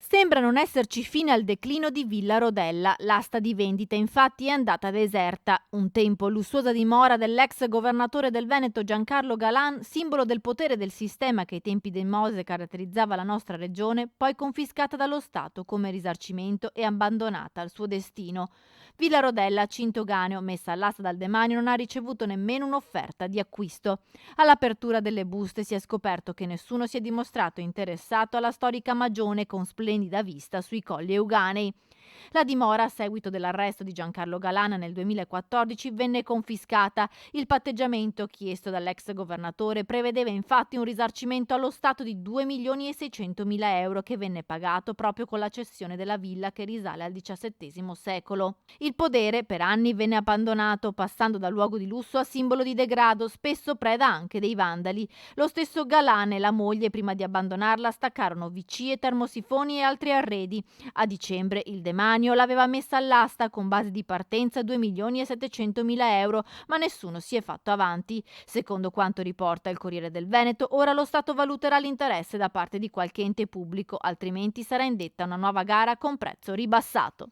Sembra non esserci fine al declino di Villa Rodella. L'asta di vendita infatti è andata deserta. Un tempo lussuosa dimora dell'ex governatore del Veneto Giancarlo Galan, simbolo del potere del sistema che ai tempi del Mose caratterizzava la nostra regione, poi confiscata dallo Stato come risarcimento e abbandonata al suo destino. Villa Rodella, Cintoganeo, messa all'asta dal demanio, non ha ricevuto nemmeno un'offerta di acquisto. All'apertura delle buste si è scoperto che nessuno si è dimostrato interessato alla storica magione con splendida vista sui colli euganei. La dimora, a seguito dell'arresto di Giancarlo Galana nel 2014, venne confiscata. Il patteggiamento chiesto dall'ex governatore prevedeva infatti un risarcimento allo Stato di 2.600.000 euro che venne pagato proprio con la cessione della villa che risale al XVII secolo. Il podere per anni venne abbandonato, passando da luogo di lusso a simbolo di degrado, spesso preda anche dei vandali. Lo stesso Galan e la moglie, prima di abbandonarla, staccarono vicie, termosifoni e altri arredi. A dicembre il demanio l'aveva messa all'asta con base di partenza 2.700.000 euro, ma nessuno si è fatto avanti. Secondo quanto riporta il Corriere del Veneto, ora lo Stato valuterà l'interesse da parte di qualche ente pubblico, altrimenti sarà indetta una nuova gara con prezzo ribassato.